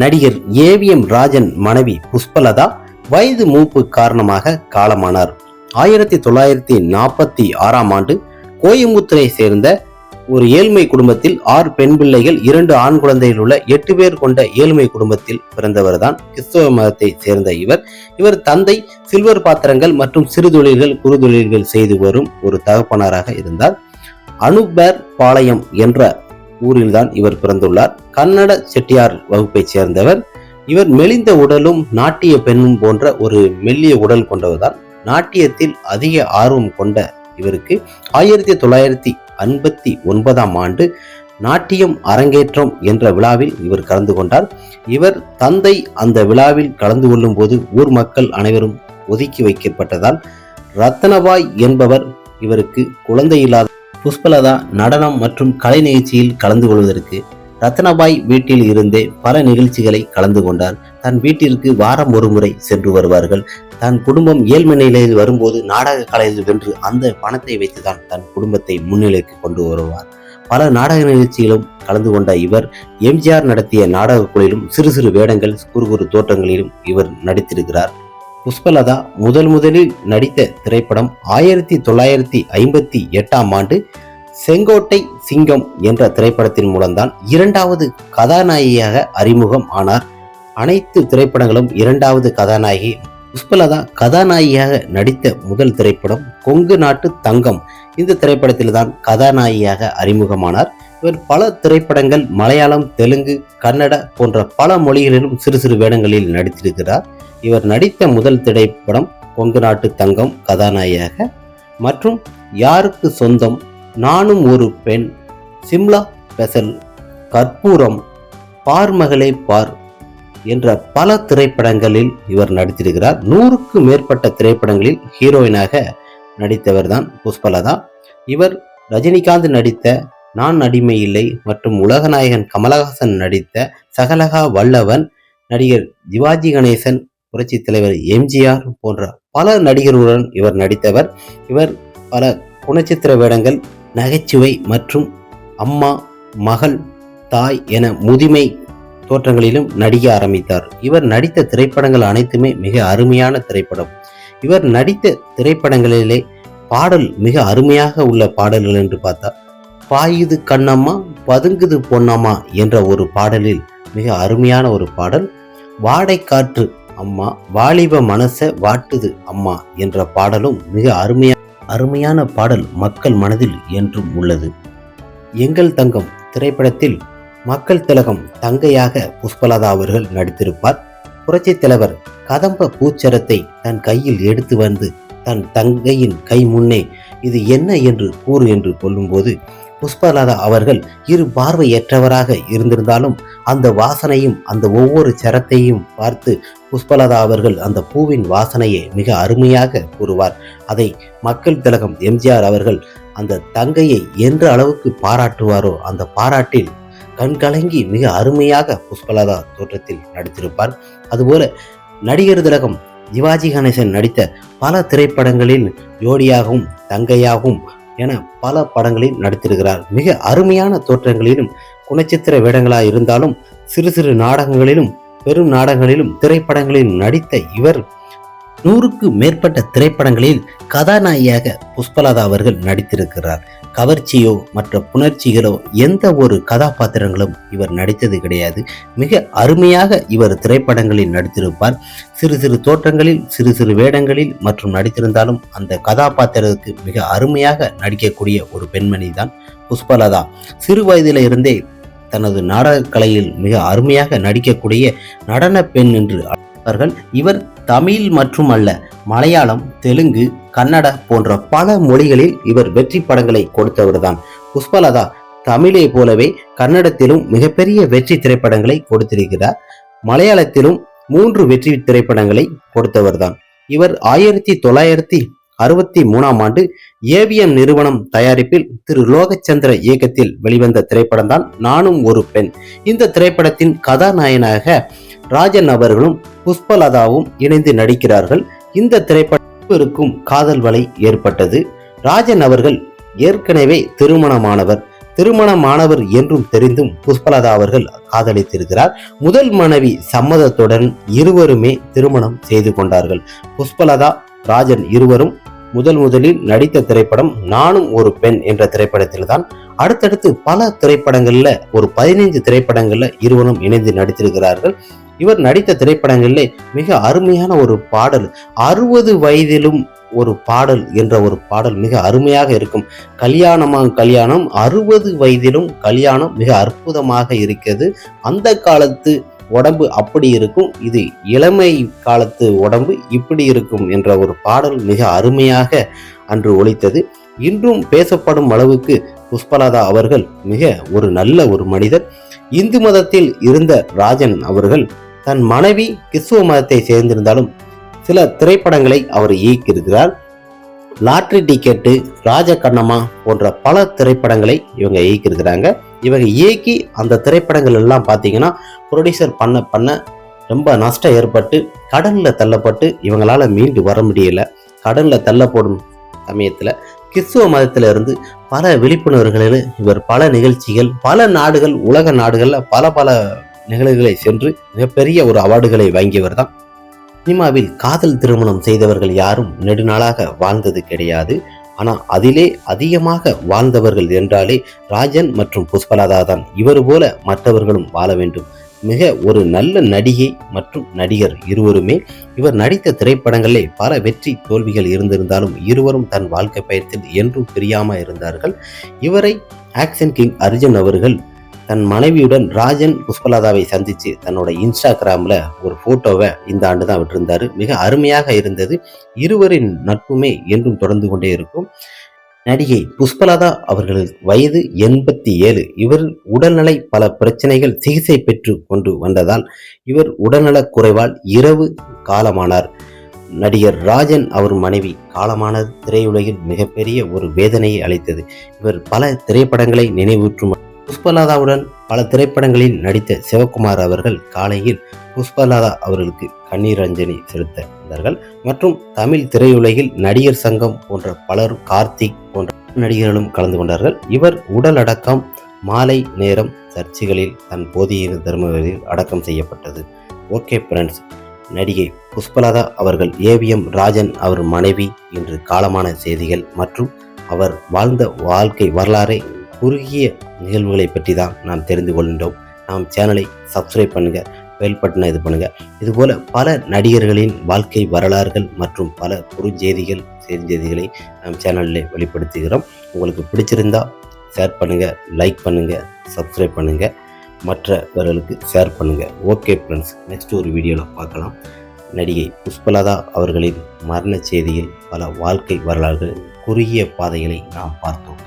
நடிகர் ஏவிஎம் ராஜன் மனைவி புஷ்பலதா வயது மூப்பு காரணமாக காலமானார். 1946 கோயம்புத்தூரை சேர்ந்த ஒரு ஏழ்மை குடும்பத்தில் 6 பெண் பிள்ளைகள் 2 ஆண் குழந்தைகள் உள்ள 8 பேர் கொண்ட ஏழ்மை குடும்பத்தில் பிறந்தவர் தான் கிறிஸ்தவ மதத்தை சேர்ந்த இவர் தந்தை சில்வர் பாத்திரங்கள் மற்றும் சிறு தொழில்கள் குறு தொழில்கள் செய்து வரும் ஒரு தகப்பனாராக இருந்தார். அனுபேர் பாளையம் என்ற ஊரில்தான் இவர் பிறந்துள்ளார். கன்னட செட்டியார் வகுப்பை சேர்ந்தவர். இவர் மெலிந்த உடலும் நாட்டிய பெண்ணும் போன்ற ஒரு மெல்லிய உடல் கொண்டவர்தான். நாட்டியத்தில் அதிக ஆர்வம் கொண்ட இவருக்கு 1959 நாட்டியம் அரங்கேற்றம் என்ற விழாவில் இவர் கலந்து கொண்டார். இவர் தந்தை அந்த விழாவில் கலந்து கொள்ளும் போது ஊர் மக்கள் அனைவரும் ஒதுக்கி வைக்கப்பட்டதால் ரத்னபாய் என்பவர் இவருக்கு குழந்தை இல்லாத புஷ்பலதா நடனம் மற்றும் கலை நிகழ்ச்சியில் கலந்து கொள்வதற்கு ரத்னபாய் வீட்டில் இருந்தே பல நிகழ்ச்சிகளை கலந்து கொண்டார். தன் வீட்டிற்கு வாரம் ஒரு முறை சென்று வருவார்கள். தன் குடும்பம் ஏழ்மை நிலையில் வரும்போது நாடக கலையில் வென்று அந்த பணத்தை வைத்துதான் தன் குடும்பத்தை முன்னிலைக்கு கொண்டு வருவார். பல நாடக நிகழ்ச்சிகளும் கலந்து கொண்ட இவர் எம்ஜிஆர் நடத்திய நாடக குழுவிலும் சிறு சிறு வேடங்கள் குறு குறு தோற்றங்களிலும் இவர் நடித்திருக்கிறார். புஷ்பலதா முதலில் நடித்த திரைப்படம் 1958 செங்கோட்டை சிங்கம் என்ற திரைப்படத்தின் மூலம்தான் 2வது கதாநாயகியாக அறிமுகம் ஆனார். அனைத்து திரைப்படங்களும் 2வது கதாநாயகி. புஷ்பலதா கதாநாயகியாக நடித்த முதல் திரைப்படம் கொங்கு நாட்டு தங்கம். இந்த திரைப்படத்தில் தான் கதாநாயகியாக அறிமுகமானார். இவர் பல திரைப்படங்கள் மலையாளம், தெலுங்கு, கன்னட போன்ற பல மொழிகளிலும் சிறு சிறு வேடங்களில் நடித்திருக்கிறார். இவர் நடித்த முதல் திரைப்படம் கொங்கு நாட்டு தங்கம் கதாநாயகியாக மற்றும் யாருக்கு சொந்தம், நானும் ஒரு பெண், சிம்லா ஸ்பெஷல், கற்பூரம், பார்மகளே பார் என்ற பல திரைப்படங்களில் இவர் நடித்திருக்கிறார். 100க்கு மேற்பட்ட திரைப்படங்களில் ஹீரோயினாக நடித்தவர் தான் புஷ்பலதா. இவர் ரஜினிகாந்த் நடித்த நான் அடிமை இல்லை மற்றும் உலகநாயகன் கமலஹாசன் நடித்த சகலகா வல்லவன், நடிகர் சிவாஜி கணேசன், புரட்சி தலைவர் எம்ஜிஆர் போன்ற பல நடிகர்களுடன் இவர் நடித்தவர். இவர் பல குணச்சித்திர வேடங்கள், நகைச்சுவை மற்றும் அம்மா, மகள், தாய் என முதுமை தோற்றங்களிலும் நடிக்க ஆரம்பித்தார். இவர் நடித்த திரைப்படங்கள் அனைத்துமே மிக அருமையான திரைப்படம். இவர் நடித்த திரைப்படங்களிலே பாடல் மிக அருமையாக உள்ள பாடல்கள் என்று பார்த்தா, பாயுது கண்ணம்மா பதுங்குது பொன்னம்மா என்ற ஒரு பாடலில் மிக அருமையான ஒரு பாடல், வாடை காற்று அம்மா, வாலிப மனச வாட்டுது அம்மா என்ற பாடலும் மிக அருமையான பாடல் மக்கள் மனதில் என்றும் உள்ளது. எங்கள் தங்கம் திரைப்படத்தில் மக்கள் திலகம் தங்கையாக புஷ்பலதா அவர்கள் நடித்திருப்பார். புரட்சி தலைவர் கதம்ப பூச்சரத்தை தன் கையில் எடுத்து வந்து தன் தங்கையின் கை முன்னே இது என்ன என்று கூறு என்று கொள்ளும்போது புஷ்பலதா அவர்கள் இரு பார்வையற்றவராக இருந்திருந்தாலும் அந்த வாசனையும் அந்த ஒவ்வொரு சரத்தையும் பார்த்து புஷ்பலதா அவர்கள் அந்த பூவின் வாசனையை மிக அருமையாக கூறுவார். அதை மக்கள் திலகம் எம்ஜிஆர் அவர்கள் அந்த தங்கையை எந்த அளவுக்கு பாராட்டுவாரோ அந்த பாராட்டில் கண்கலங்கி மிக அருமையாக புஷ்பலதா தோற்றத்தில் நடித்திருப்பார். அதுபோல நடிகர் திலகம் சிவாஜி கணேசன் நடித்த பல திரைப்படங்களில் ஜோடியாகவும் தங்கையாகவும் என பல படங்களில் நடித்திருக்கிறார். மிக அருமையான தோற்றங்களிலும் குணச்சித்திர வேடங்களாக இருந்தாலும் சிறு சிறு நாடகங்களிலும் பெரும் நாடகங்களிலும் திரைப்படங்களிலும் நடித்த இவர் 100க்கு மேற்பட்ட திரைப்படங்களில் கதாநாயகியாக புஷ்பலதா அவர்கள் நடித்திருக்கிறார். கவர்ச்சியோ மற்ற புணர்ச்சிகளோ எந்த ஒரு கதாபாத்திரங்களும் இவர் நடித்தது கிடையாது. மிக அருமையாக இவர் திரைப்படங்களில் நடித்திருப்பார். சிறு சிறு தோற்றங்களில் சிறு சிறு வேடங்களில் மற்றும் நடித்திருந்தாலும் அந்த கதாபாத்திரத்துக்கு மிக அருமையாக நடிக்கக்கூடிய ஒரு பெண்மணி தான் புஷ்பலதா. சிறு வயதில இருந்தே தனது நாடக கலையில் மிக அருமையாக நடிக்கக்கூடிய நடன பெண் என்று அவர்கள். இவர் தமிழ் மற்றும் அல்ல மலையாளம், தெலுங்கு, கன்னட போன்ற பல மொழிகளில் இவர் வெற்றி படங்களை கொடுத்தவர்தான். புஷ்பலதா தமிழை போலவே கன்னடத்திலும் மிகப்பெரிய வெற்றி திரைப்படங்களை கொடுத்திருக்கிறார். மலையாளத்திலும் 3 வெற்றி திரைப்படங்களை கொடுத்தவர்தான். இவர் 1963 ஏவிஎம் நிறுவனம் தயாரிப்பில் திரு லோகச்சந்திர இயக்கத்தில் வெளிவந்த திரைப்படம் தான் நானும் ஒரு பெண். இந்த திரைப்படத்தின் கதாநாயகனாக ராஜன் அவர்களும் புஷ்பலதாவும் இணைந்து நடிக்கிறார்கள். இந்த திரைப்படத்திற்கும் காதல் வலை ஏற்பட்டது. ராஜன் அவர்கள் ஏற்கனவே திருமணமானவர். திருமணமானவர் என்றும் தெரிந்தும் புஷ்பலதா அவர்கள் காதலித்திருக்கிறார். முதல் மனைவி சம்மதத்துடன் இருவருமே திருமணம் செய்து கொண்டார்கள். புஷ்பலதா, ராஜன் இருவரும் முதலில் நடித்த திரைப்படம் நானும் ஒரு பெண் என்ற திரைப்படத்தில் தான். அடுத்தடுத்து பல திரைப்படங்கள்ல ஒரு 15 திரைப்படங்கள்ல இருவரும் இணைந்து நடித்திருக்கிறார்கள். இவர் நடித்த திரைப்படங்களிலே மிக அருமையான ஒரு பாடல், 60 வயதிலும் ஒரு பாடல் என்ற ஒரு பாடல் மிக அருமையாக இருக்கும். கல்யாணம் 60 வயதிலும் கல்யாணம் மிக அற்புதமாக இருக்கிறது. அந்த காலத்து உடம்பு அப்படி இருக்கும், இது இளமை காலத்து உடம்பு இப்படி இருக்கும் என்ற ஒரு பாடல் மிக அருமையாக அன்று ஒலித்தது. இன்றும் பேசப்படும் அளவுக்கு புஷ்பலதா அவர்கள் மிக ஒரு நல்ல ஒரு மனிதர். இந்து மதத்தில் இருந்த ராஜன் அவர்கள் தன் மனைவி கிறிஸ்துவ மதத்தை சேர்ந்திருந்தாலும் சில திரைப்படங்களை அவர் இயக்கியிருக்கிறார். லாட்ரி டிக்கெட்டு, ராஜகண்ணம்மா போன்ற பல திரைப்படங்களை இவங்க இயக்கியிருக்கிறாங்க. இவங்க இயக்கி அந்த திரைப்படங்கள் எல்லாம் பார்த்தீங்கன்னா ப்ரொடியூசர் பண்ண ரொம்ப நஷ்டம் ஏற்பட்டு கடனில் தள்ளப்பட்டு இவங்களால மீண்டு வர முடியல. கடனில் தள்ளப்படும் சமயத்தில் கிறிஸ்துவ மதத்தில் இருந்து பல விழிப்புணர்வுகளில் இவர் பல நிகழ்ச்சிகள், பல நாடுகள், உலக நாடுகளில் பல நிகழ்வுகளை சென்று மிகப்பெரிய ஒரு அவார்டுகளை வாங்கியவர் தான். சினிமாவில் காதல் திருமணம் செய்தவர்கள் யாரும் நெடுநாளாக வாழ்ந்தது கிடையாது. ஆனால் அதிலே அதிகமாக வாழ்ந்தவர்கள் என்றாலே ராஜன் மற்றும் புஷ்பலதா தான். இவர் போல மற்றவர்களும் வாழ வேண்டும். மிக ஒரு நல்ல நடிகை மற்றும் நடிகர் இருவருமே. இவர் நடித்த திரைப்படங்களிலே பல வெற்றி தோல்விகள் இருந்திருந்தாலும் இருவரும் தன் வாழ்க்கை பயணத்தில் என்றும் பிரியாமல் இருந்தார்கள். இவரை ஆக்ஷன் கிங் அர்ஜுன் அவர்கள் தன் மனைவியுடன் ராஜன் புஷ்பலதாவை சந்தித்து தன்னோட இன்ஸ்டாகிராமில் ஒரு ஃபோட்டோவை இந்த ஆண்டு தான் விட்டிருந்தார். மிக அருமையாக இருந்தது. இருவரின் நட்புமே என்றும் தொடர்ந்து கொண்டே இருக்கும். நடிகை புஷ்பலதா அவர்கள் வயது 87. இவர் உடல்நலை பல பிரச்சனைகள் சிகிச்சை பெற்று கொண்டு வந்ததால் இவர் உடல்நலக் குறைவால் இரவு காலமானார். நடிகர் ராஜன் அவர் மனைவி காலமானது திரையுலகில் மிகப்பெரிய ஒரு வேதனையை அளித்தது. இவர் பல திரைப்படங்களை நினைவூற்றும் புஷ்பலதாவுடன் பல திரைப்படங்களில் நடித்த சிவகுமார் அவர்கள் காலையில் புஷ்பலதா அவர்களுக்கு கண்ணீர் அஞ்சலி செலுத்தினார்கள். மற்றும் தமிழ் திரையுலகில் நடிகர் சங்கம் போன்ற பலர், கார்த்திக் போன்ற நடிகர்களும் கலந்து கொண்டார்கள். இவர் உடல் அடக்கம் மாலை நேரம் சர்ச்சுகளில் தன் போதிய தர்மங்களில் அடக்கம் செய்யப்பட்டது. ஓகே ஃப்ரெண்ட்ஸ், நடிகை புஷ்பலதா அவர்கள் ஏவிஎம் ராஜன் அவர் மனைவி இன்று காலமான செய்திகள் மற்றும் அவர் வாழ்ந்த வாழ்க்கை வரலாறை குறுகிய நிகழ்வுகளை பற்றி தான் நாம் தெரிந்து கொள்கின்றோம். நாம் சேனலை சப்ஸ்கிரைப் பண்ணுங்கள், பெல் பட்டனை இது பண்ணுங்கள். இதுபோல் பல நடிகர்களின் வாழ்க்கை வரலாறுகள் மற்றும் பல செய்திகளை நாம் சேனலில் வெளிப்படுத்துகிறோம். உங்களுக்கு பிடிச்சிருந்தா ஷேர் பண்ணுங்கள், லைக் பண்ணுங்கள், சப்ஸ்கிரைப் பண்ணுங்கள், மற்றவர்களுக்கு ஷேர் பண்ணுங்கள். ஓகே ஃப்ரெண்ட்ஸ், நெக்ஸ்ட் ஒரு வீடியோவில் பார்க்கலாம். நடிகை புஷ்பலதா அவர்களின் மரண செய்தியில் பல வாழ்க்கை வரலாறுகள் குறுகிய பாதைகளை நாம் பார்த்தோம்.